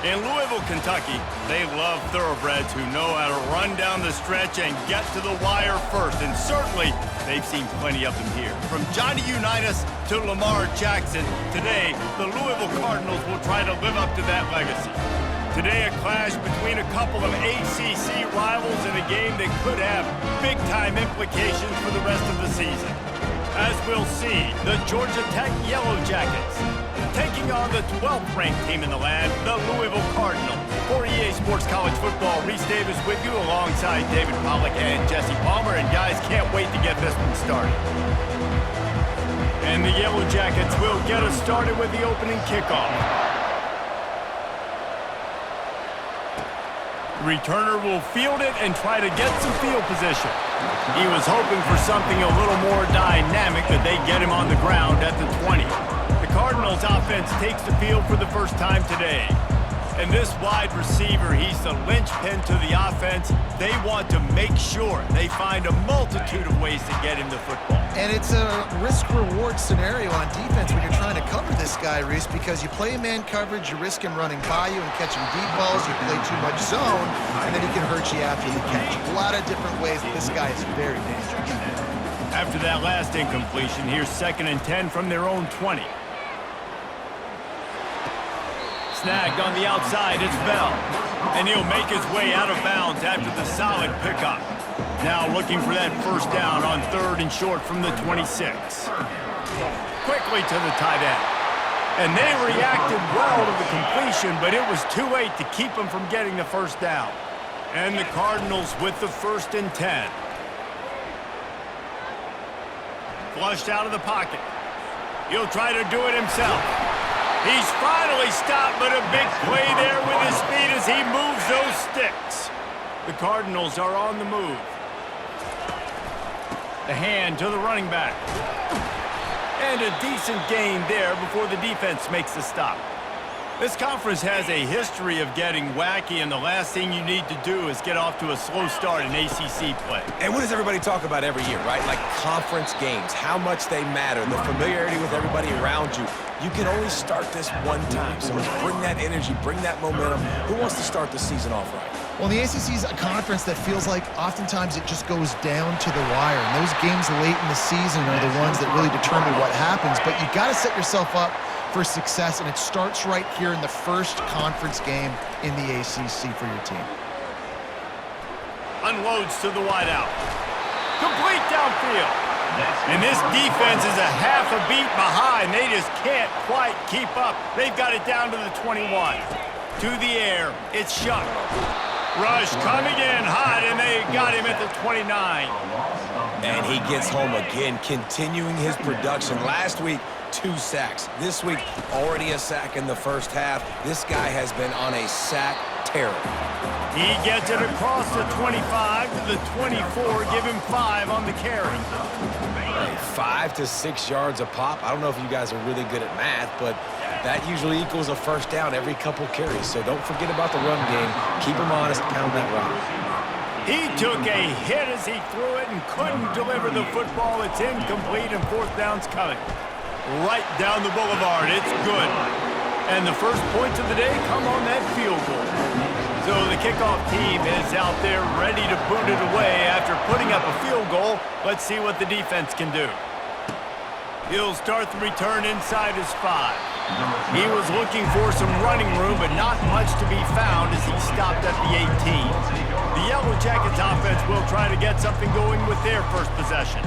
In Louisville, Kentucky, they love thoroughbreds who know how to run down the stretch and get to the wire first, and certainly they've seen plenty of them here. From Johnny Unitas to Lamar Jackson, today the Louisville Cardinals will try to live up to that legacy. Today, a clash between a couple of ACC rivals in a game that could have big-time implications for the rest of the season. As we'll see, the Georgia Tech Yellow Jackets taking on the 12th-ranked team in the land, the Louisville Cardinals. For EA Sports College Football, Reese Davis with you alongside David Pollack and Jesse Palmer. And guys, can't wait to get this one started. And the Yellow Jackets will get us started with the opening kickoff. Returner will field it and try to get some field position. He was hoping for something a little more dynamic, but they get him on the ground at the 20. The Cardinals offense takes the field for the first time today. And this wide receiver, he's the linchpin to the offense. They want to make sure they find a multitude of ways to get him the football. And it's a risk-reward scenario on defense when you're trying to cover this guy, Reese, because you play man coverage, you risk him running by you and catching deep balls, you play too much zone, and then he can hurt you after the catch. A lot of different ways that this guy is very dangerous. After that last incompletion, here's 2nd and 10 from their own 20. Snagged on the outside, it's Bell. And he'll make his way out of bounds after the solid pickup. Now looking for that first down on 3rd and short from the 26. Quickly to the tight end. And they reacted well to the completion, but it was too late to keep him from getting the first down. And the Cardinals with the 1st and 10. Flushed out of the pocket. He'll try to do it himself. He's finally stopped, but a big play there with his speed as he moves those sticks. The Cardinals are on the move. The hand to the running back. And a decent gain there before the defense makes the stop. This conference has a history of getting wacky, and the last thing you need to do is get off to a slow start in ACC play. And what does everybody talk about every year, right? Like conference games, how much they matter, the familiarity with everybody around you. You can only start this one time, so let's bring that energy, bring that momentum. Who wants to start the season off right? Well, the ACC is a conference that feels like oftentimes it just goes down to the wire. And those games late in the season are the ones that really determine what happens. But you got to set yourself up for success, and it starts right here in the first conference game in the ACC for your team. Unloads to the wideout. Complete downfield. And this defense is a half a beat behind. They just can't quite keep up. They've got it down to the 21. To the air, it's Shuck. Rush coming in hot, and they got him at the 29. And he gets home again, continuing his production. Last week, 2 sacks. This week, already a sack in the first half. This guy has been on a sack terror. He gets it across the 25 to the 24. Give him 5 on the carry. Hey, 5 to 6 yards a pop. I don't know if you guys are really good at math, but that usually equals a first down every couple carries. So don't forget about the run game. Keep him honest, pound that rock. He took a hit as he threw it and couldn't deliver the football. It's incomplete, and 4th down's coming. Right down the boulevard. It's good. And the first points of the day come on that field goal. So the kickoff team is out there ready to boot it away after putting up a field goal. Let's see what the defense can do. He'll start the return inside his 5. He was looking for some running room, but not much to be found as he stopped at the 18. The Yellow Jackets offense will try to get something going with their first possession.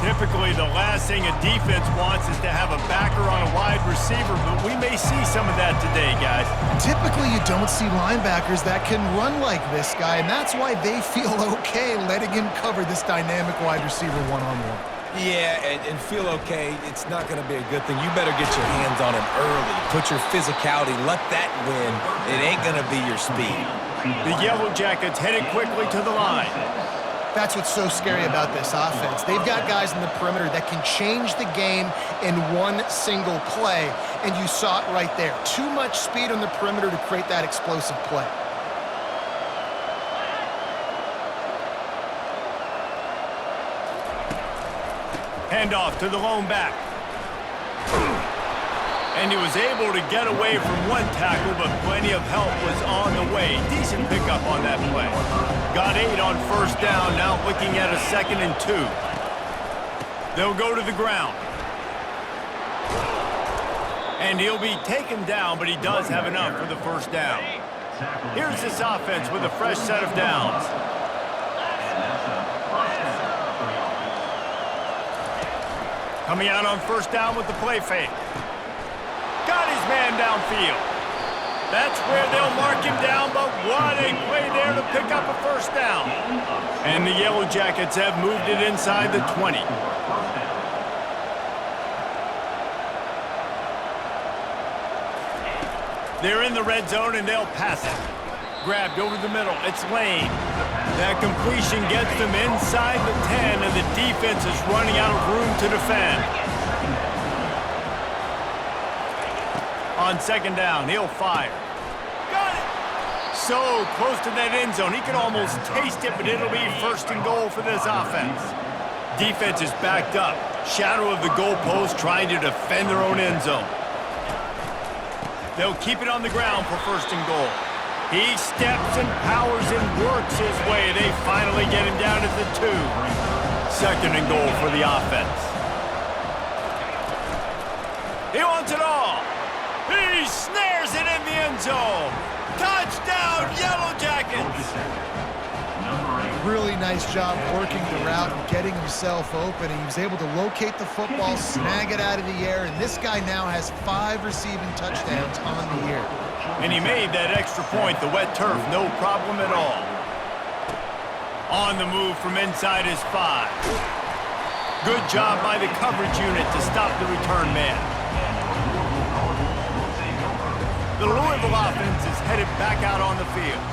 Typically, the last thing a defense wants is to have a backer on a wide receiver, but we may see some of that today, guys. Typically, you don't see linebackers that can run like this guy, and that's why they feel okay letting him cover this dynamic wide receiver one-on-one. Yeah, and feel okay, it's not going to be a good thing. You better get your hands on him early. Put your physicality, let that win. It ain't going to be your speed. The Yellow Jackets headed quickly to the line. That's what's so scary about this offense. They've got guys in the perimeter that can change the game in one single play, and you saw it right there. Too much speed on the perimeter to create that explosive play. Handoff to the lone back. And he was able to get away from one tackle, but plenty of help was on the way. Decent pickup on that play. Got 8 on first down, now looking at a 2nd and 2. They'll go to the ground. And he'll be taken down, but he does have enough for the first down. Here's this offense with a fresh set of downs. Coming out on first down with the play fake. Got his man downfield. That's where they'll mark him down, but what a play there to pick up a first down. And the Yellow Jackets have moved it inside the 20. They're in the red zone, and they'll pass it. Grabbed over the middle. It's Lane. That completion gets them inside the 10, and the defense is running out of room to defend. On second down, he'll fire. Got it! So close to that end zone. He can almost taste it, but it'll be first and goal for this offense. Defense is backed up. Shadow of the goalpost trying to defend their own end zone. They'll keep it on the ground for first and goal. He steps and powers and works his way. They finally get him down at the 2. Second and goal for the offense. He wants it all. He snares it in the end zone. Touchdown, Yellow Jackets. Really nice job working the route and getting himself open. He was able to locate the football, snag it out of the air, and this guy now has 5 receiving touchdowns on the year. And he made that extra point, the wet turf, no problem at all. On the move from inside his 5. Good job by the coverage unit to stop the return man. The Louisville offense is headed back out on the field.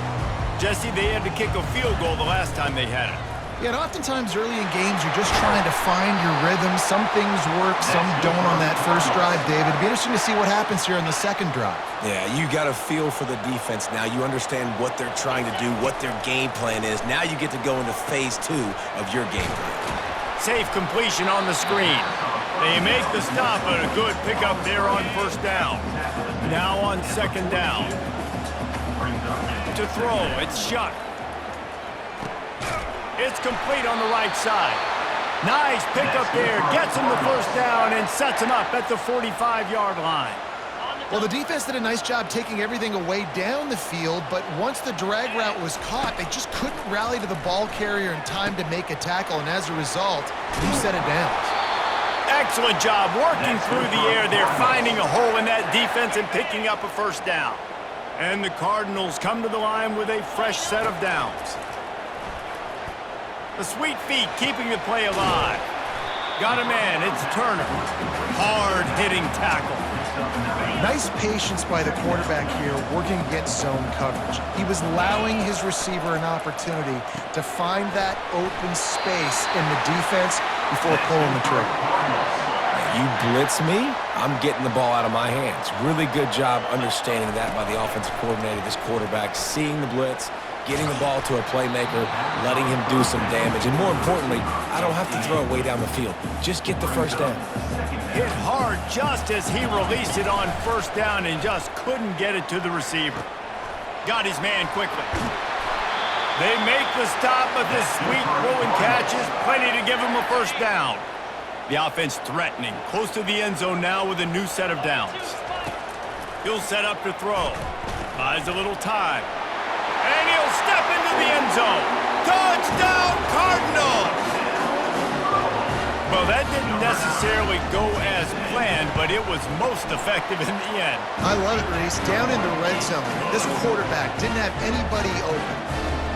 Jesse, they had to kick a field goal the last time they had it. Yeah, and oftentimes early in games, you're just trying to find your rhythm. Some things work, some don't on that first drive, David. It'd be interesting to see what happens here on the second drive. Yeah, you got a feel for the defense now. You understand what they're trying to do, what their game plan is. Now you get to go into phase 2 of your game plan. Safe completion on the screen. They make the stop, but a good pickup there on first down. Now on second down. To throw, it's Shuck. It's complete on the right side. Nice pickup there. Gets him the first down and sets him up at the 45-yard line. Well, the defense did a nice job taking everything away down the field, but once the drag route was caught, they just couldn't rally to the ball carrier in time to make a tackle, and as a result, you set it down. Excellent job working through the air there, finding a hole in that defense and picking up a first down. And the Cardinals come to the line with a fresh set of downs. The sweet feet keeping the play alive. Got a man, it's Turner. Hard-hitting tackle. Nice patience by the quarterback here working against zone coverage. He was allowing his receiver an opportunity to find that open space in the defense before pulling the trigger. You blitz me, I'm getting the ball out of my hands. Really good job understanding that by the offensive coordinator, this quarterback, seeing the blitz, getting the ball to a playmaker, letting him do some damage. And more importantly, I don't have to throw it way down the field. Just get the first down. Hit hard just as he released it on first down and just couldn't get it to the receiver. Got his man quickly. They make the stop, but this sweet throw and catch is plenty to give him a first down. The offense threatening, close to the end zone now with a new set of downs. He'll set up to throw. Buys a little time. And he'll step into the end zone. Touchdown, Cardinals! Well, that didn't necessarily go as planned, but it was most effective in the end. I love it, Reese. Down in the red zone, this quarterback didn't have anybody open.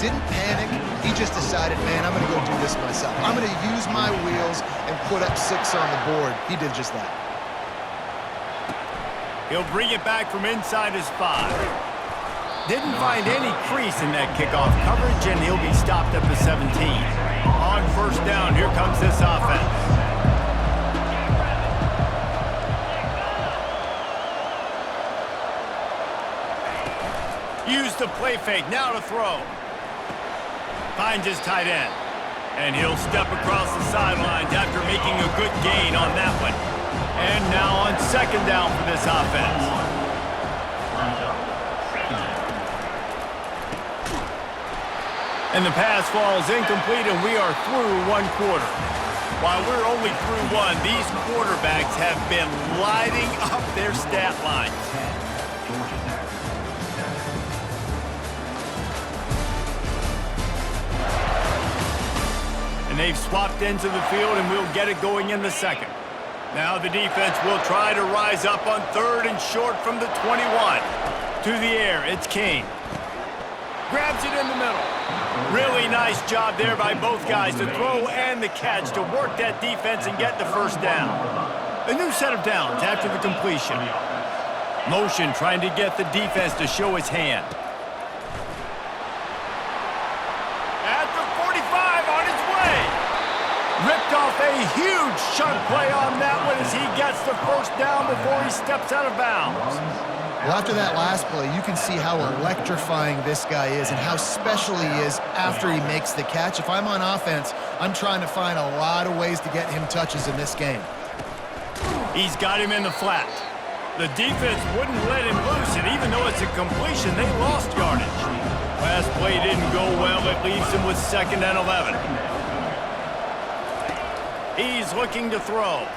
Didn't panic. He just decided, man, I'm going to go do this myself. I'm going to use my wheels and put up 6 on the board. He did just that. He'll bring it back from inside his 5. Didn't find any crease in that kickoff coverage, and he'll be stopped at the 17. On first down, here comes this offense. Use the play fake, now to throw. Finds his tight end. And he'll step across the sidelines after making a good gain on that one. And now on second down for this offense. And the pass falls incomplete, and we are through one quarter. While we're only through one, these quarterbacks have been lighting up their stat lines. And they've swapped ends of the field, and we'll get it going in the second. Now the defense will try to rise up on third and short from the 21. To the air, it's King. Grabs it in the middle. Really nice job there by both guys to throw and the catch to work that defense and get the first down. A new set of downs after the completion. Motion trying to get the defense to show his hand. At the 45 on his way. Ripped off a huge chunk play on that one as he gets the first down before he steps out of bounds. Well, after that last play, you can see how electrifying this guy is and how special he is after he makes the catch. If I'm on offense, I'm trying to find a lot of ways to get him touches in this game. He's got him in the flat. The defense wouldn't let him loose, and even though it's a completion, they lost yardage. Last play didn't go well. It leaves him with 2nd and 11. He's looking to throw.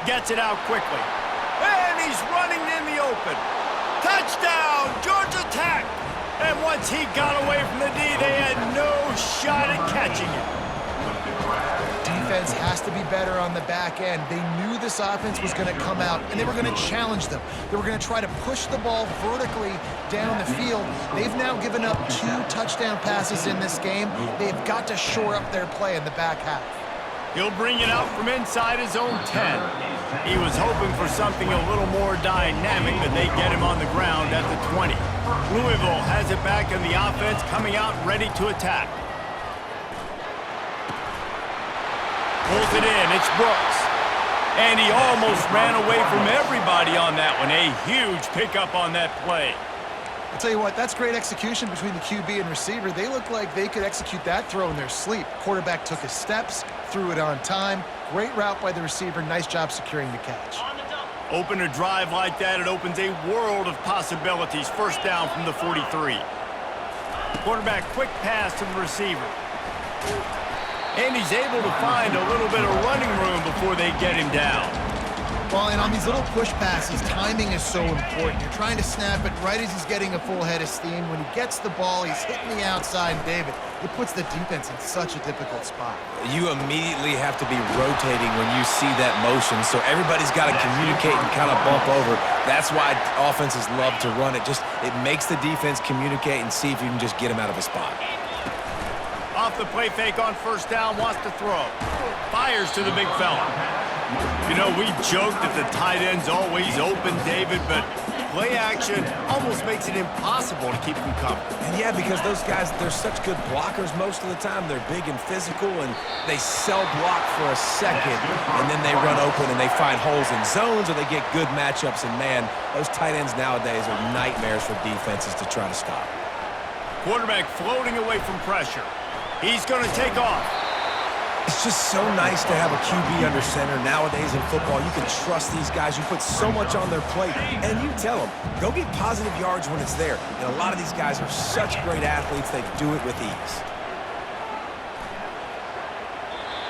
Gets it out quickly. And he's running in the open. Touchdown, Georgia Tech! And once he got away from the D, they had no shot at catching him. Defense has to be better on the back end. They knew this offense was going to come out, and they were going to challenge them. They were going to try to push the ball vertically down the field. They've now given up 2 touchdown passes in this game. They've got to shore up their play in the back half. He'll bring it out from inside his own 10. He was hoping for something a little more dynamic, but they get him on the ground at the 20. Louisville has it back in the offense, coming out ready to attack. Pulls it in, it's Brooks. And he almost ran away from everybody on that one. A huge pickup on that play. I'll tell you what, that's great execution between the QB and receiver. They look like they could execute that throw in their sleep. Quarterback took his steps, threw it on time. Great route by the receiver. Nice job securing the catch. Open a drive like that, it opens a world of possibilities. First down from the 43. Quarterback quick pass to the receiver. And he's able to find a little bit of running room before they get him down. Well, and on these little push passes, timing is so important. You're trying to snap it right as he's getting a full head of steam. When he gets the ball, he's hitting the outside, David. It puts the defense in such a difficult spot. You immediately have to be rotating when you see that motion, so everybody's got to communicate and kind of bump over. That's why offenses love to run it. It makes the defense communicate and see if you can just get him out of a spot. Off the play fake on first down, wants to throw. Fires to the big fella. You know, we joked that the tight end's always open, David, but play action almost makes it impossible to keep them covered. And yeah, because those guys, they're such good blockers most of the time. They're big and physical, and they sell block for a second, and then they run open and they find holes in zones, or they get good matchups. And man, those tight ends nowadays are nightmares for defenses to try to stop. Quarterback floating away from pressure. He's going to take off. It's just so nice to have a QB under center nowadays in football. You can trust these guys. You put so much on their plate, and you tell them, go get positive yards when it's there. And a lot of these guys are such great athletes, they do it with ease.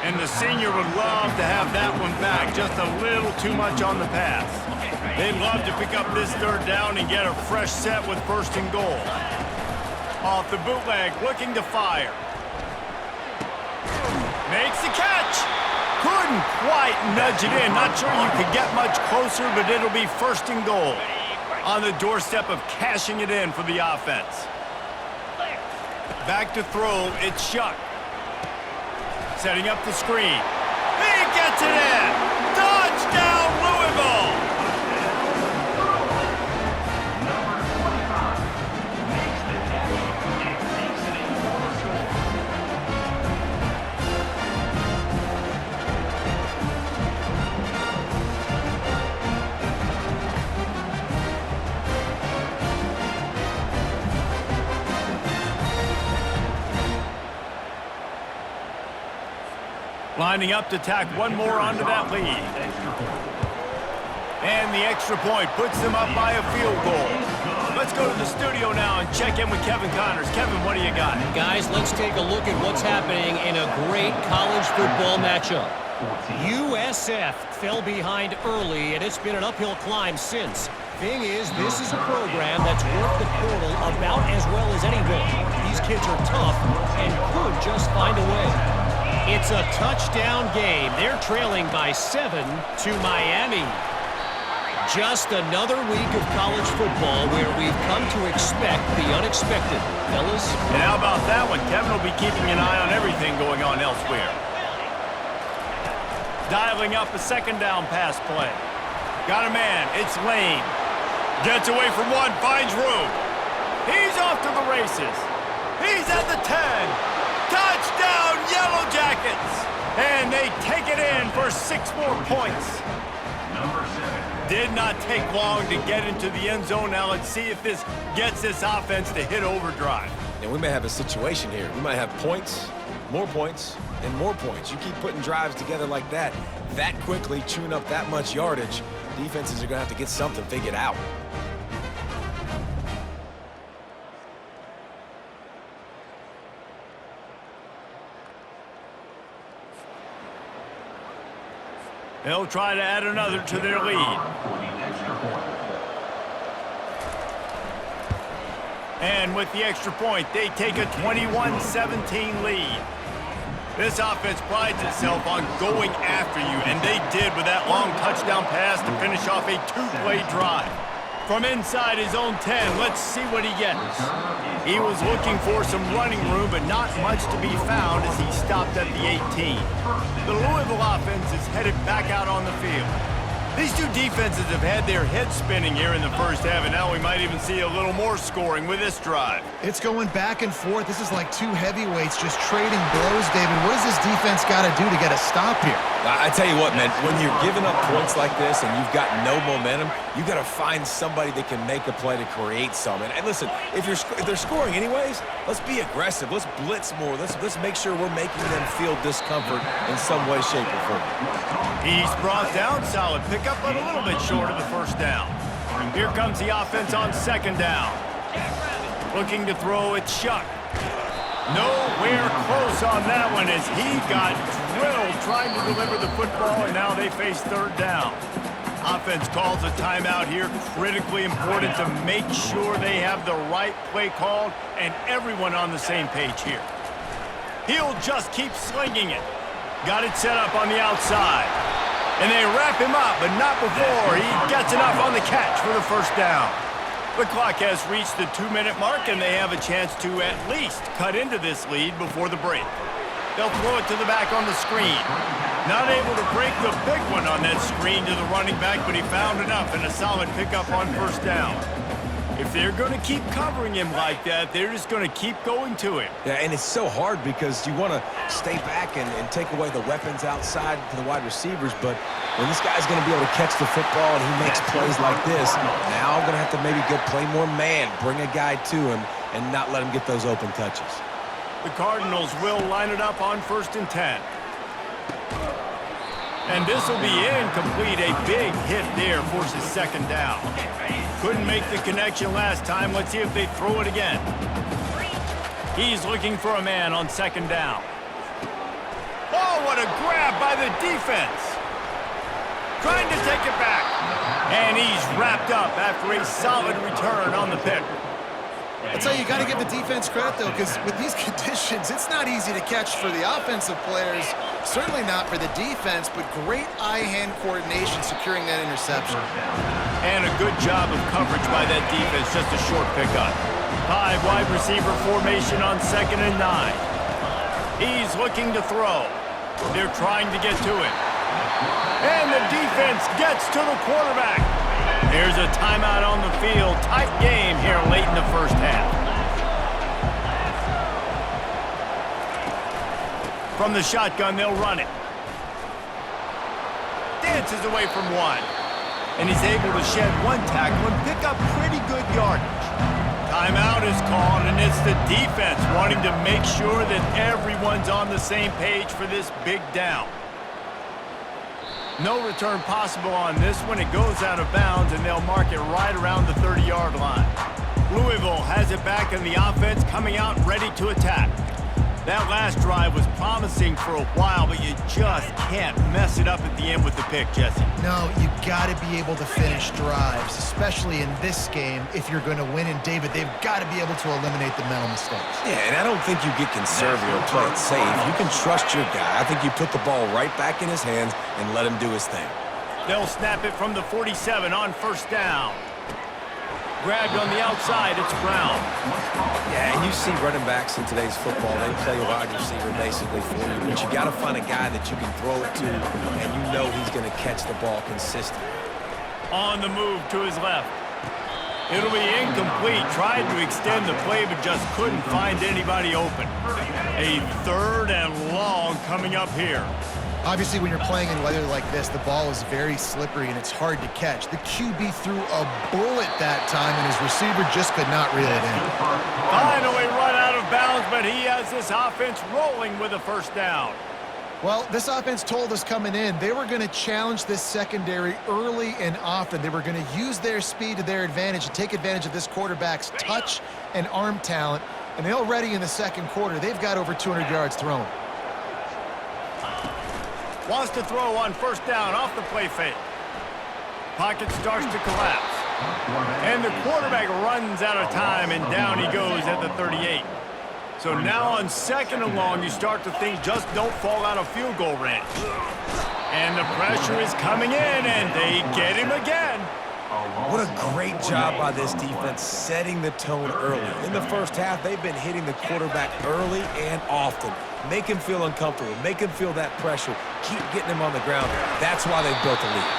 And the senior would love to have that one back. Just a little too much on the pass. They'd love to pick up this third down and get a fresh set with 1st and goal. Off the bootleg, looking to fire. Makes the catch. Couldn't quite nudge it in. Not sure you could get much closer, but it'll be 1st and goal. On the doorstep of cashing it in for the offense. Back to throw, it's Shuck. Setting up the screen. He gets it in. Touchdown, Louisville. Lining up to tack one more onto that lead. And the extra point puts them up by a field goal. Let's go to the studio now and check in with Kevin Connors. Kevin, what do you got? Guys, let's take a look at what's happening in a great college football matchup. USF fell behind early, and it's been an uphill climb since. Thing is, this is a program that's worked the portal about as well as anyone. These kids are tough and could just find a way. It's a touchdown game. They're trailing by 7 to Miami. Just another week of college football where we've come to expect the unexpected. Fellas? And how about that one? Kevin will be keeping an eye on everything going on elsewhere. Dialing up a second down pass play. Got a man. It's Lane. Gets away from one. Finds room. He's off to the races. He's at the 10. Touchdown, Yellow Jackets. And they take it in for 6 more points. Did not take long to get into the end zone. Now let's see if this gets this offense to hit overdrive. And we may have a situation here. We might have points, and more points. You keep putting drives together like that quickly, chewing up that much yardage, defenses are going to have to get something figured out. They'll try to add another to their lead. And with the extra point, they take a 21-17 lead. This offense prides itself on going after you, and they did with that long touchdown pass to finish off a 2-play drive. From inside his own 10, let's see what he gets. He was looking for some running room, but not much to be found as he stopped at the 18. The Louisville offense is headed back out on the field. These two defenses have had their heads spinning here in the first half, and now we might even see a little more scoring with this drive. It's going back and forth. This is like two heavyweights just trading blows, David. What does this defense got to do to get a stop here? I tell you what, man, when you're giving up points like this and you've got no momentum, you got to find somebody that can make a play to create some. And listen, if they're scoring anyways, let's be aggressive. Let's blitz more. Let's make sure we're making them feel discomfort in some way, shape, or form. He's brought down. Solid pickup, but a little bit short of the first down. Here comes the offense on second down. Looking to throw it, Shuck. Nowhere close on that one as he got drilled trying to deliver the football, and now they face third down. Offense calls a timeout here. Critically important to make sure they have the right play called and everyone on the same page here. He'll just keep slinging it. Got it set up on the outside. And they wrap him up, but not before he gets enough on the catch for the first down. The clock has reached the 2-minute mark, and they have a chance to at least cut into this lead before the break. They'll throw it to the back on the screen. Not able to break the big one on that screen to the running back, but he found enough and a solid pickup on first down. If they're going to keep covering him like that, they're just going to keep going to him. Yeah, and it's so hard because you want to stay back and take away the weapons outside to the wide receivers, but when this guy's going to be able to catch the football and he makes plays like this, now I'm going to have to maybe go play more man, bring a guy to him, and not let him get those open touches. The Cardinals will line it up on 1st and 10. And this will be incomplete. A big hit there forces second down. Couldn't make the connection last time. Let's see if they throw it again. He's looking for a man on second down. Oh, what a grab by the defense. Trying to take it back. And he's wrapped up after a solid return on the pick. I'll tell you, you got to give the defense credit, though, because with these conditions, it's not easy to catch for the offensive players. Certainly not for the defense, but great eye-hand coordination securing that interception. And a good job of coverage by that defense, just a short pickup. 5 wide receiver formation on 2nd and 9. He's looking to throw. They're trying to get to it. And the defense gets to the quarterback. There's a timeout on the field. Tight game here late in the first half. From the shotgun, they'll run it. Dances away from one. And he's able to shed one tackle and pick up pretty good yardage. Timeout is called, and it's the defense wanting to make sure that everyone's on the same page for this big down. No return possible on this one. It goes out of bounds, and they'll mark it right around the 30-yard line. Louisville has it back in the offense, coming out ready to attack. That last drive was promising for a while, but you just can't mess it up at the end with the pick, Jesse. No, you got to be able to finish drives, especially in this game. If you're going to win, and David, they've got to be able to eliminate the mental mistakes. Yeah, and I don't think you get conservative or play it safe. You can trust your guy. I think you put the ball right back in his hands and let him do his thing. They'll snap it from the 47 on first down. Grabbed on the outside, it's Brown. Yeah, and you see running backs in today's football, they play wide receiver basically for you, but you got to find a guy that you can throw it to, and you know he's going to catch the ball consistently. On the move to his left. It'll be incomplete. Tried to extend the play, but just couldn't find anybody open. A 3rd and long coming up here. Obviously, when you're playing in weather like this, the ball is very slippery and it's hard to catch. The QB threw a bullet that time, and his receiver just could not reel it in. Finally run out of bounds, but he has this offense rolling with a first down. Well, this offense told us coming in they were going to challenge this secondary early and often. They were going to use their speed to their advantage and take advantage of this quarterback's touch and arm talent. And already in the second quarter, they've got over 200 yards thrown. Wants to throw on first down off the play fake. Pocket starts to collapse. And the quarterback runs out of time, and down he goes at the 38. So now on 2nd and long, you start to think just don't fall out of field goal range. And the pressure is coming in, and they get him again. What a great job by this defense setting the tone early. In the first half, they've been hitting the quarterback early and often. Make him feel uncomfortable. Make him feel that pressure. Keep getting him on the ground. That's why they've built a lead.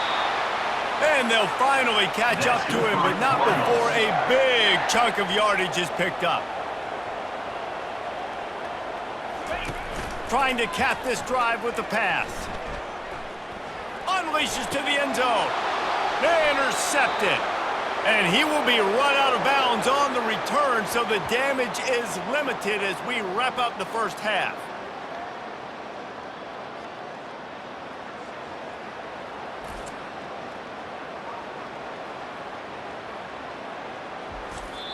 And they'll finally catch up to him, but not before a big chunk of yardage is picked up. Trying to cap this drive with the pass. Unleashes to the end zone. Intercepted. And he will be run out of bounds on the return, so the damage is limited as we wrap up the first half.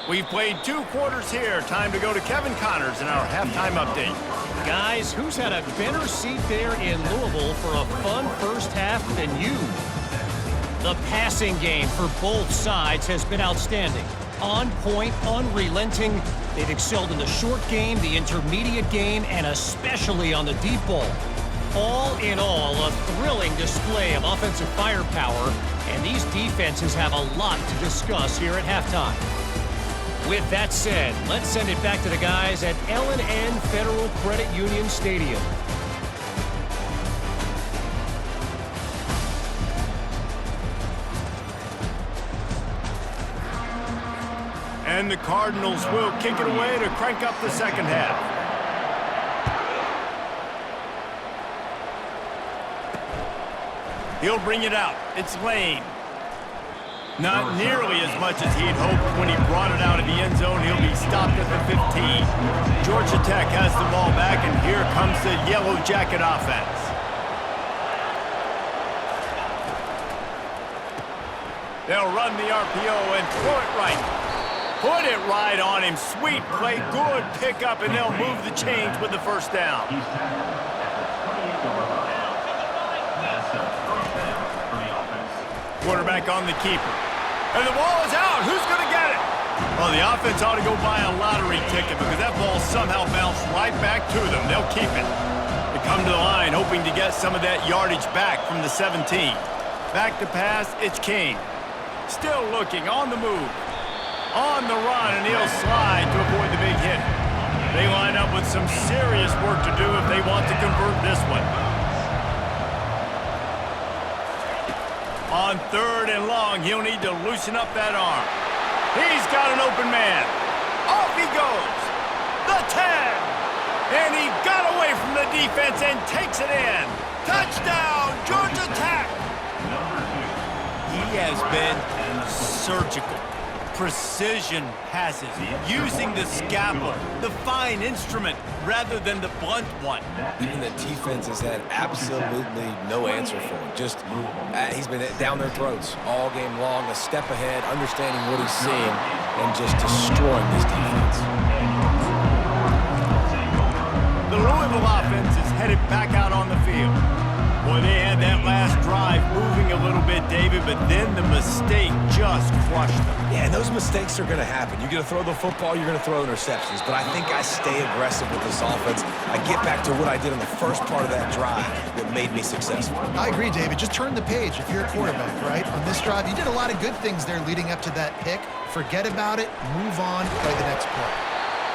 We've played 2 quarters here. Time to go to Kevin Connors in our halftime update. Guys, who's had a better seat there in Louisville for a fun first half than you? The passing game for both sides has been outstanding. On point, unrelenting. They've excelled in the short game, the intermediate game, and especially on the deep ball. All in all, a thrilling display of offensive firepower, and these defenses have a lot to discuss here at halftime. With that said, let's send it back to the guys at L&N Federal Credit Union Stadium. And the Cardinals will kick it away to crank up the second half. He'll bring it out. It's Lane. Not nearly as much as he'd hoped when he brought it out of the end zone. He'll be stopped at the 15. Georgia Tech has the ball back, and here comes the Yellow Jacket offense. They'll run the RPO and throw it right. Put it right on him. Sweet play, good pickup, and they'll move the chains with the first down. Quarterback on the keeper. And the ball is out. Who's going to get it? Well, the offense ought to go buy a lottery ticket because that ball somehow bounced right back to them. They'll keep it. They come to the line hoping to get some of that yardage back from the 17. Back to pass, it's King. Still looking, on the move. On the run, and he'll slide to avoid the big hit. They line up with some serious work to do if they want to convert this one. On 3rd and long, he'll need to loosen up that arm. He's got an open man. Off he goes. The 10. And he got away from the defense and takes it in. Touchdown, Georgia Tech. He has been surgical. Precision passes, using the scalpel, the fine instrument, rather than the blunt one. And the defense has had absolutely no answer for him. Just, he's been down their throats all game long, a step ahead, understanding what he's seeing, and just destroying this defense. The Louisville offense is headed back out on the field. Boy, they had that last drive moving a little bit, David, but then the mistake just crushed them. Yeah, and those mistakes are going to happen. You're going to throw the football, you're going to throw interceptions, but I think I stay aggressive with this offense. I get back to what I did in the first part of that drive that made me successful. I agree, David. Just turn the page if you're a quarterback, right? On this drive, you did a lot of good things there leading up to that pick. Forget about it, move on, play the next play.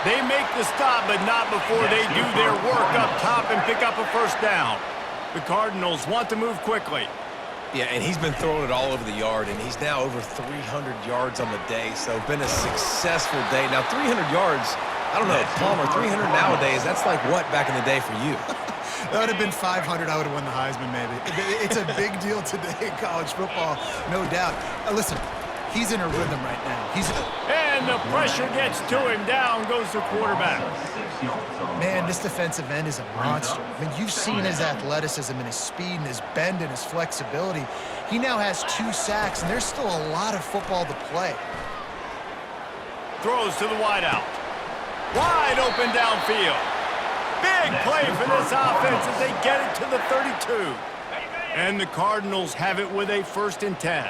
They make the stop, but not before they do their work up top and pick up a first down. The Cardinals want to move quickly. Yeah, and he's been throwing it all over the yard, and he's now over 300 yards on the day, so been a successful day. Now, 300 yards, I don't know, Palmer, 300 nowadays, that's like what back in the day for you? That would have been 500. I would have won the Heisman, maybe. It's a big deal today in college football, no doubt. Listen, he's in a rhythm right now. And the pressure gets to him. Down goes the quarterback. Man, this defensive end is a monster. I mean, you've seen his athleticism and his speed and his bend and his flexibility. He now has 2 sacks, and there's still a lot of football to play. Throws to the wideout. Wide open downfield. Big play for this offense as they get it to the 32. And the Cardinals have it with a 1st and 10.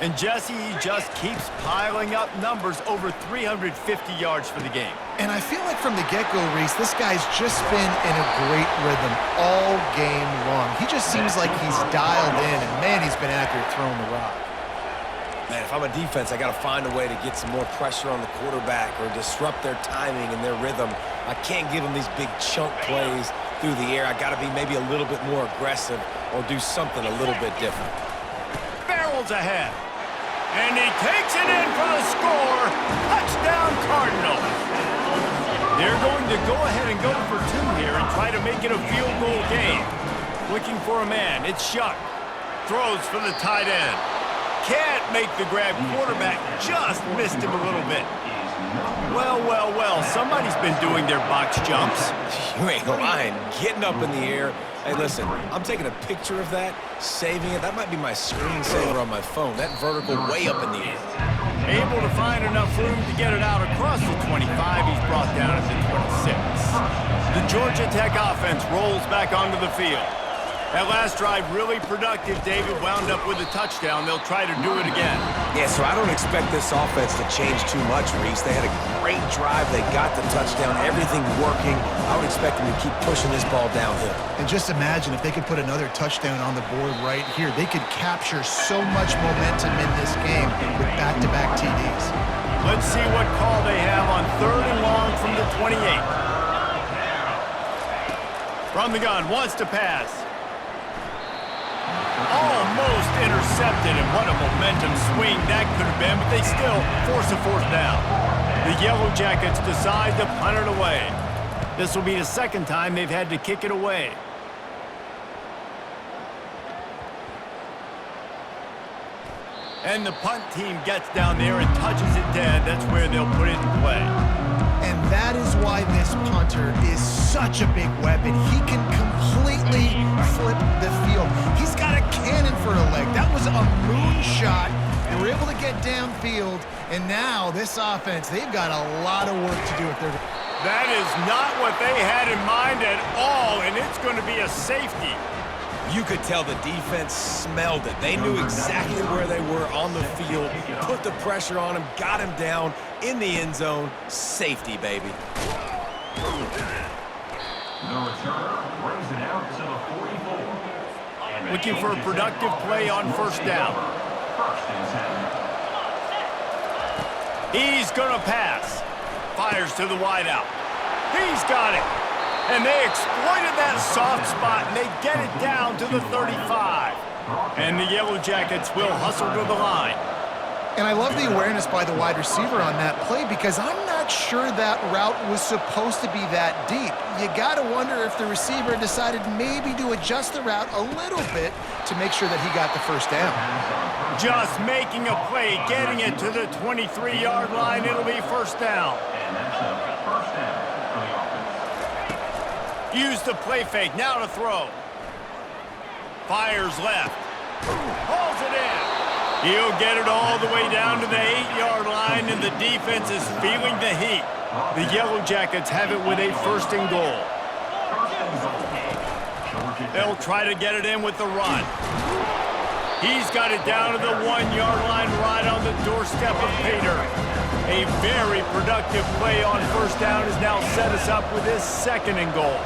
And Jesse just keeps piling up numbers, over 350 yards for the game. And I feel like from the get-go, Reese, this guy's just been in a great rhythm all game long. He just seems like he's dialed in, and man, he's been accurate throwing the rock. Man, if I'm a defense, I got to find a way to get some more pressure on the quarterback or disrupt their timing and their rhythm. I can't give them these big chunk plays through the air. I got to be maybe a little bit more aggressive or do something a little bit different. Barrels ahead. And he takes it in for the score. Touchdown, Cardinals. They're going to go ahead and go for 2 here and try to make it a field goal game. Looking for a man. It's Shuck. Throws for the tight end. Can't make the grab. Quarterback just missed him a little bit. Well, well, well. Somebody's been doing their box jumps. You ain't lying. Getting up in the air. Hey, listen, I'm taking a picture of that, saving it. That might be my screensaver on my phone. That vertical way up in the air. Able to find enough room to get it out across the 25. He's brought down at the 26. The Georgia Tech offense rolls back onto the field. That last drive really productive. David wound up with a touchdown. They'll try to do it again. Yeah, so I don't expect this offense to change too much, Reese. They had a great drive. They got the touchdown. Everything working. I would expect them to keep pushing this ball downhill. And just imagine if they could put another touchdown on the board right here. They could capture so much momentum in this game with back-to-back TDs. Let's see what call they have on 3rd and long from the 28. From the gun, wants to pass. Almost intercepted, and what a momentum swing that could have been, but they still force a 4th down. The Yellow Jackets decide to punt it away. This will be the 2nd time they've had to kick it away. And the punt team gets down there and touches it dead. That's where they'll put it in play. And that is why this punter is such a big weapon. He can completely flip the field. He's got a cannon for a leg. That was a moonshot. They were able to get downfield, and now this offense, they've got a lot of work to do if they're... That is not what they had in mind at all, and it's going to be a safety. You could tell the defense smelled it. They knew exactly where they were on the field, put the pressure on him, got him down in the end zone. Safety, baby. The returner brings it out to the 44. Looking for a productive play on 1st down. 1st and 10. He's going to pass. Fires to the wideout. He's got it. And they exploited that soft spot, and they get it down to the 35. And the Yellow Jackets will hustle to the line. And I love the awareness by the wide receiver on that play because I'm not not sure that route was supposed to be that deep. You got to wonder if the receiver decided maybe to adjust the route a little bit to make sure that he got the first down. Just making a play, getting it to the 23-yard line. It'll be first down. And that's a first down for the offense. Use the play fake. Now to throw. Fires left. Pulls it in. He'll get it all the way down to the 8-yard line, and the defense is feeling the heat. The Yellow Jackets have it with a first and goal. They'll try to get it in with the run. He's got it down to the 1-yard line right on the doorstep of Pater. A very productive play on first down has now set us up with his second and goal.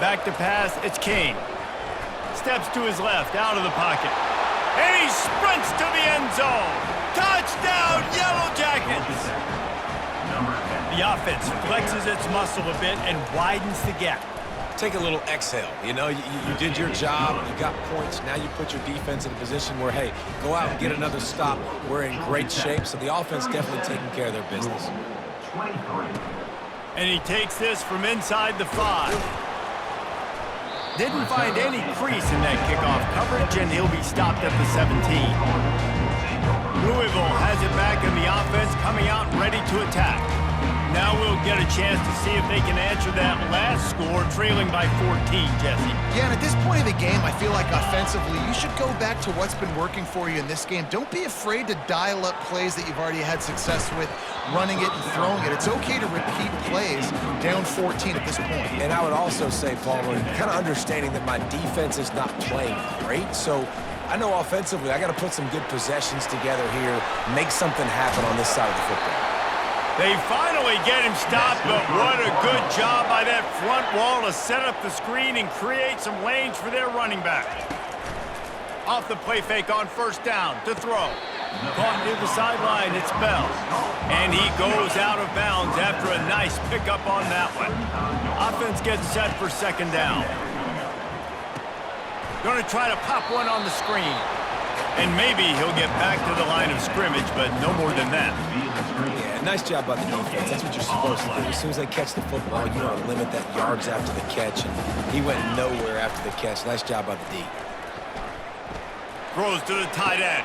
Back to pass, it's Kane. Steps to his left, out of the pocket. And he sprints to the end zone. Touchdown, Yellow Jackets! The offense flexes its muscle a bit and widens the gap. Take a little exhale. You know, you did your job. You got points. Now you put your defense in a position where, hey, go out and get another stop. We're in great shape, so the offense definitely taking care of their business. And he takes this from inside the 5. Didn't find any crease in that kickoff coverage, and he'll be stopped at the 17. Louisville has it back, and the offense coming out ready to attack. Now we'll get a chance to see if they can answer that last score, trailing by 14, Jesse. Yeah, and at this point of the game, I feel like offensively, you should go back to what's been working for you in this game. Don't be afraid to dial up plays that you've already had success with, running it and throwing it. It's okay to repeat plays down 14 at this point. And I would also say, Palmer, kind of understanding that my defense is not playing great, so I know offensively I got to put some good possessions together here, make something happen on this side of the football. They finally get him stopped, but what a good job by that front wall to set up the screen and create some lanes for their running back. Off the play fake on first down to throw. Caught near the sideline, it's Bell. And he goes out of bounds after a nice pickup on that one. Offense gets set for second down. Going to try to pop one on the screen. And maybe he'll get back to the line of scrimmage, but no more than that. Yeah, nice job by the defense. That's what you're supposed to do. As soon as they catch the football, you want to limit that yards after the catch, and he went nowhere after the catch. Nice job by the D. Throws to the tight end.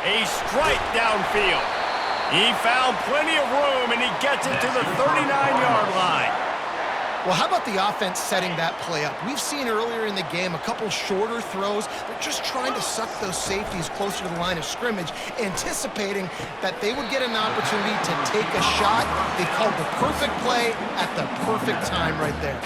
A strike downfield. He found plenty of room, and he gets it to the 39-yard line. Well, how about the offense setting that play up? We've seen earlier in the game a couple shorter throws. They're just trying to suck those safeties closer to the line of scrimmage, anticipating that they would get an opportunity to take a shot. They called the perfect play at the perfect time right there.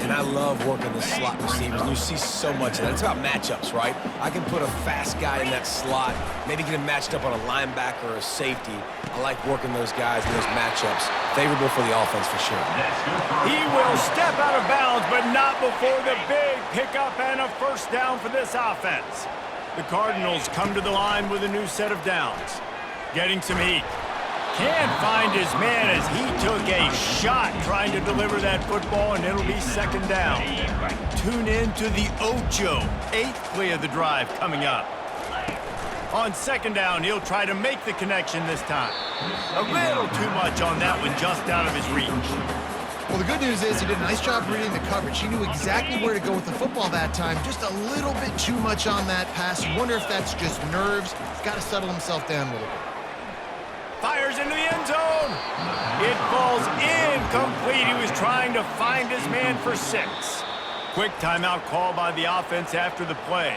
And I love working the slot receivers, and you see so much of that. It's about matchups, right? I can put a fast guy in that slot, maybe get him matched up on a linebacker or a safety. I like working those guys in those matchups. Favorable for the offense for sure. He will step out of bounds, but not before the big pickup and a first down for this offense. The Cardinals come to the line with a new set of downs. Getting some heat. Can't find his man as he took a shot trying to deliver that football, and it'll be second down. Tune in to the Ocho, 8th play of the drive coming up. On second down, he'll try to make the connection this time. A little too much on that one, just out of his reach. Well, the good news is he did a nice job reading the coverage. He knew exactly where to go with the football that time. Just a little bit too much on that pass. You wonder if that's just nerves. He's got to settle himself down a little bit. Fires into the end zone. It falls incomplete. He was trying to find his man for 6. Quick timeout call by the offense after the play.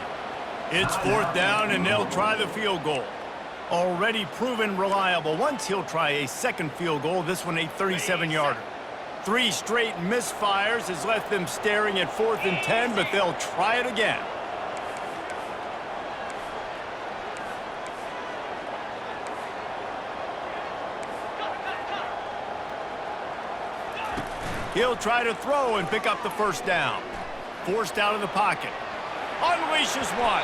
It's fourth down, and they'll try the field goal. Already proven reliable. Once he'll try a second field goal, this one a 37-yarder. 3 straight misfires has left them staring at 4th and 10, but they'll try it again. He'll try to throw and pick up the first down. Forced out of the pocket. Unleashes one.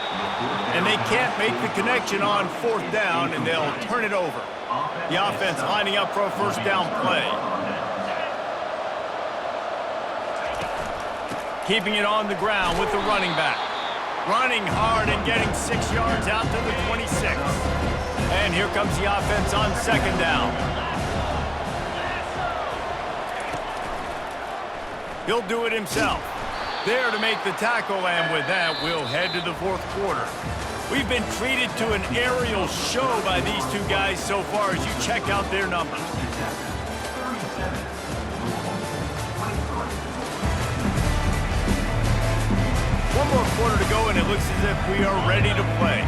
And they can't make the connection on 4th down, and they'll turn it over. The offense lining up for a first down play. Keeping it on the ground with the running back. Running hard and getting 6 yards out to the 26. And here comes the offense on second down. He'll do it himself. There to make the tackle, and with that, we'll head to the fourth quarter. We've been treated to an aerial show by these two guys so far as you check out their numbers. One more quarter to go, and it looks as if we are ready to play.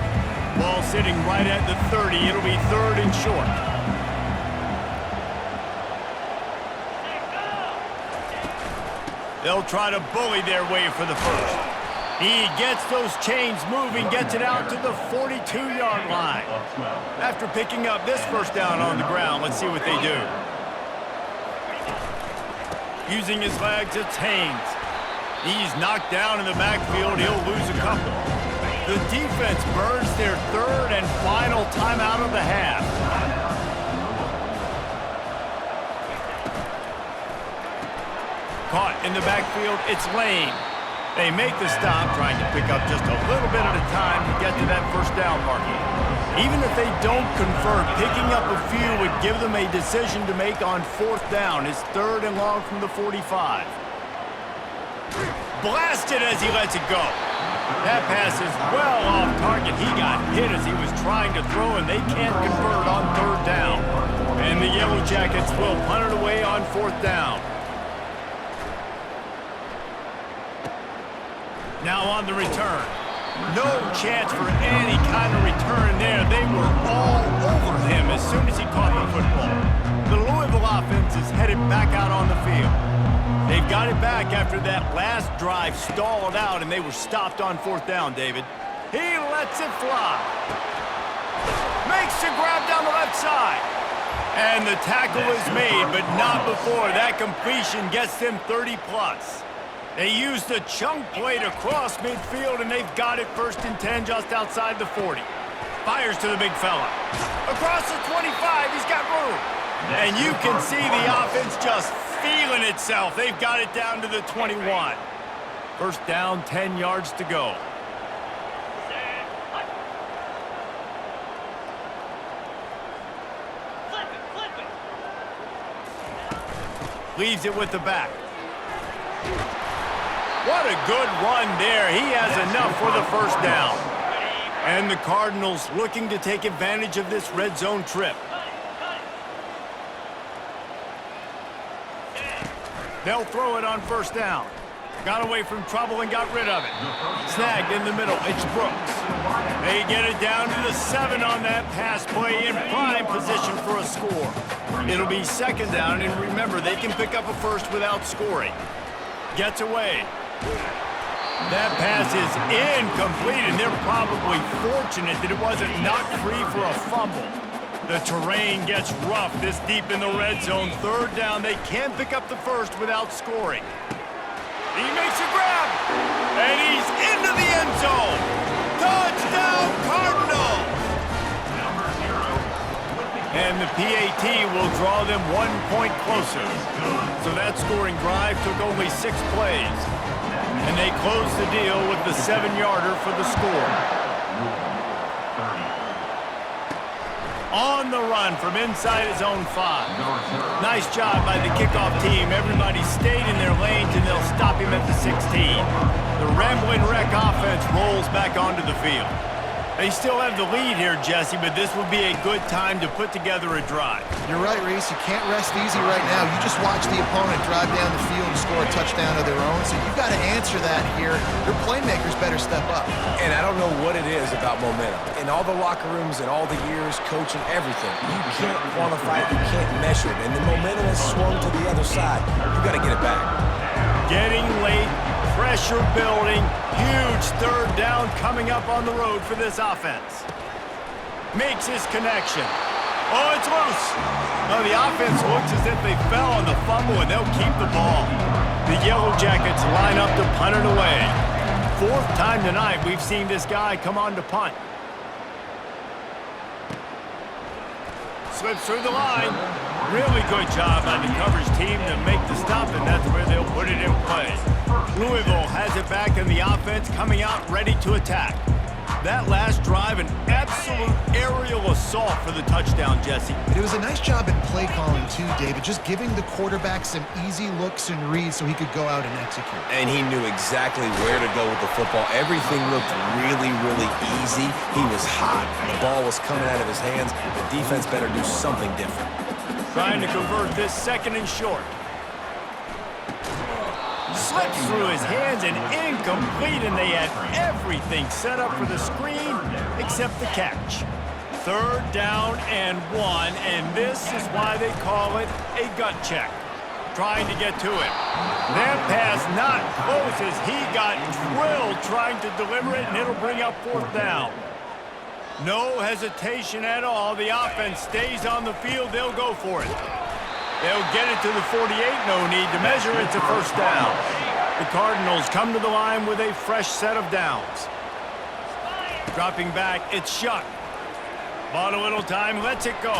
Ball sitting right at the 30. It'll be third and short. They'll try to bully their way for the first. He gets those chains moving, gets it out to the 42-yard line. After picking up this first down on the ground, let's see what they do. Using his legs, it's Haynes. He's knocked down in the backfield. He'll lose a couple. The defense burns their third and final timeout of the half. Caught in the backfield, it's Lane. They make the stop, trying to pick up just a little bit at a time to get to that first down marker. Even if they don't convert, picking up a few would give them a decision to make on fourth down. It's third and long from the 45. Blasted as he lets it go. That pass is well off target. He got hit as he was trying to throw, and they can't convert on third down. And the Yellow Jackets will punt it away on fourth down. Now on the return. No chance for any kind of return there. They were all over him as soon as he caught the football. The Louisville offense is headed back out on the field. They've got it back after that last drive stalled out, and they were stopped on fourth down, David. He lets it fly. Makes the grab down the left side. And the tackle is made, but not before. That completion gets them 30-plus. They used a chunk play to cross midfield, and they've got it first and 10 just outside the 40. Fires to the big fella. Across the 25, he's got room. And you can see the offense just feeling itself. They've got it down to the 21. First down, 10 yards to go. Leaves it with the back. What a good run there. He has enough for the first down. And the Cardinals looking to take advantage of this red zone trip. They'll throw it on first down. Got away from trouble and got rid of it. Snagged in the middle. It's Brooks. They get it down to the 7 on that pass play, in prime position for a score. It'll be second down, and remember, they can pick up a first without scoring. Gets away. That pass is incomplete, and they're probably fortunate that it wasn't knocked free for a fumble. The terrain gets rough this deep in the red zone. Third down, they can't pick up the first without scoring. He makes a grab, and he's into the end zone. Touchdown, Cardinals! And the PAT will draw them 1 point closer. So that scoring drive took only 6 plays. And they close the deal with the 7-yarder for the score. On the run from inside his own 5. Nice job by the kickoff team. Everybody stayed in their lanes, and they'll stop him at the 16. The Ramblin' Wreck offense rolls back onto the field. They still have the lead here, Jesse, but this would be a good time to put together a drive. You're right, Reese. You can't rest easy right now. You just watch the opponent drive down the field and score a touchdown of their own, so you've got to answer that here. Your playmakers better step up. And I don't know what it is about momentum. In all the locker rooms and all the years, coaching, everything, you can't quantify it, you can't measure it, and the momentum has swung to the other side. You got to get it back. Getting late, pressure building, huge third down coming up on the road for this offense. Makes his connection. Oh, it's loose. Oh, the offense looks as if they fell on the fumble, and they'll keep the ball. The Yellow Jackets line up to punt it away. 4th time tonight we've seen this guy come on to punt. Slips through the line. Really good job by the coverage team to make the stop, and that's where they'll put it in play. Louisville has it back in the offense, coming out ready to attack. That last drive, an absolute aerial assault for the touchdown, Jesse. It was a nice job in play calling too, David, just giving the quarterback some easy looks and reads so he could go out and execute. And he knew exactly where to go with the football. Everything looked really, really easy. He was hot. The ball was coming out of his hands. The defense better do something different. Trying to convert this 2nd and short. Slips through his hands and incomplete, and they had everything set up for the screen except the catch. 3rd down and 1, and this is why they call it a gut check. Trying to get to it. That pass not close as he got drilled trying to deliver it, and it'll bring up 4th down. No hesitation at all. The offense stays on the field. They'll go for it. They'll get it to the 48. No need to measure. It's a 1st down. The Cardinals come to the line with a fresh set of downs. Dropping back, it's Shuck. Bought a little time, lets it go.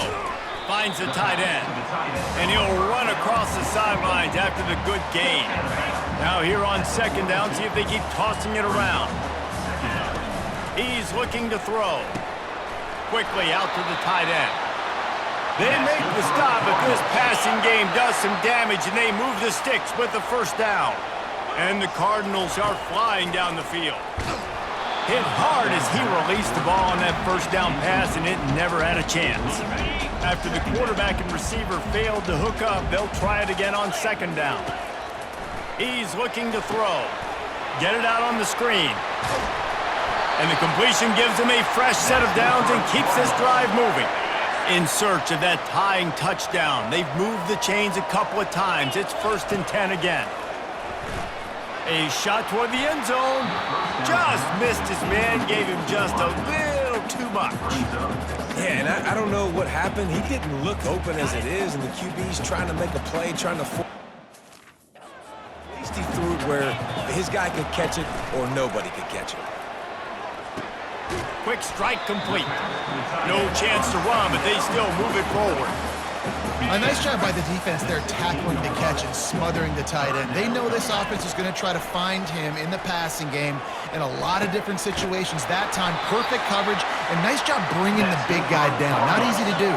Finds the tight end. And he'll run across the sidelines after the good gain. Now here on 2nd down, see if they keep tossing it around. He's looking to throw. Quickly out to the tight end. They make the stop, but this passing game does some damage, and they move the sticks with the 1st down. And the Cardinals are flying down the field. Hit hard as he released the ball on that 1st down pass, and it never had a chance. After the quarterback and receiver failed to hook up, they'll try it again on 2nd down. He's looking to throw. Get it out on the screen. And the completion gives him a fresh set of downs and keeps this drive moving. In search of that tying touchdown. They've moved the chains a couple of times. It's 1st and 10 again. A shot toward the end zone. Just missed his man. Gave him just a little too much. Yeah, and I don't know what happened. He didn't look open as it is, and the QB's trying to make a play, trying to... At least he threw it where his guy could catch it or nobody could catch it. Quick strike complete. No chance to run, but they still move it forward. A nice job by the defense there tackling the catch and smothering the tight end. They know this offense is going to try to find him in the passing game in a lot of different situations. That time, perfect coverage, and nice job bringing the big guy down. Not easy to do.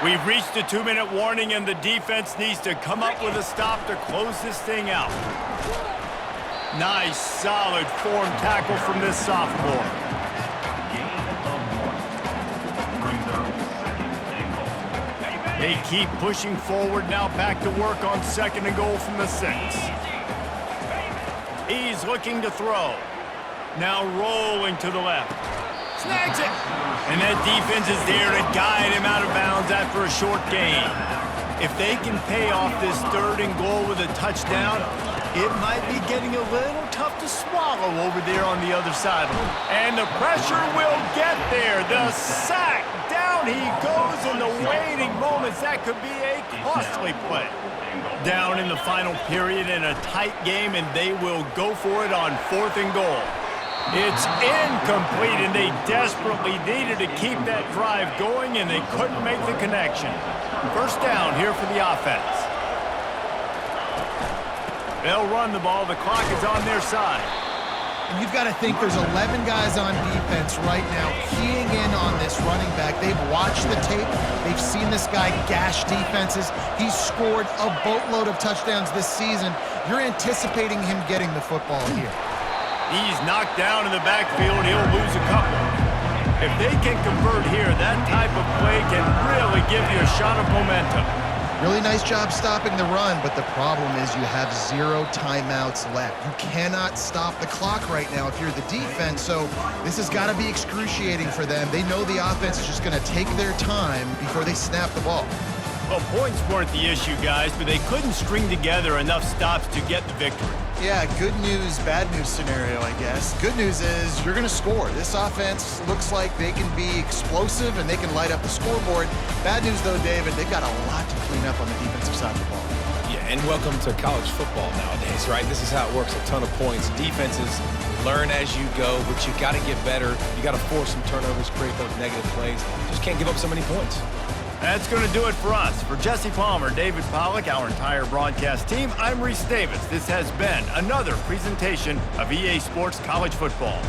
We've reached the 2-minute warning, and the defense needs to come up with a stop to close this thing out. Nice, solid form tackle from this sophomore. They keep pushing forward, now back to work on 2nd and goal from the 6. He's looking to throw. Now rolling to the left. Snags it! And that defense is there to guide him out of bounds after a short gain. If they can pay off this 3rd and goal with a touchdown, it might be getting a little tough to swallow over there on the other side. And the pressure will get there. The sack. Down he goes in the waiting moments. That could be a costly play. Down in the final period in a tight game, and they will go for it on 4th and goal. It's incomplete, and they desperately needed to keep that drive going, and they couldn't make the connection. 1st down here for the offense. They'll run the ball. The clock is on their side. And you've got to think there's 11 guys on defense right now keying in on this running back. They've watched the tape. They've seen this guy gash defenses. He's scored a boatload of touchdowns this season. You're anticipating him getting the football here. He's knocked down in the backfield. He'll lose a couple. If they can convert here, that type of play can really give you a shot of momentum. Really nice job stopping the run, but the problem is you have 0 timeouts left. You cannot stop the clock right now if you're the defense, so this has got to be excruciating for them. They know the offense is just going to take their time before they snap the ball. Well, points weren't the issue, guys, but they couldn't string together enough stops to get the victory. Yeah, good news, bad news scenario, I guess. Good news is you're going to score. This offense looks like they can be explosive and they can light up the scoreboard. Bad news, though, David, they've got a lot to clean up on the defensive side of the ball. Yeah, and welcome to college football nowadays, right? This is how it works, a ton of points. Defenses learn as you go, but you got to get better. You got to force some turnovers, create those negative plays. Just can't give up so many points. That's going to do it for us. For Jesse Palmer, David Pollack, our entire broadcast team, I'm Reese Davis. This has been another presentation of EA Sports College Football.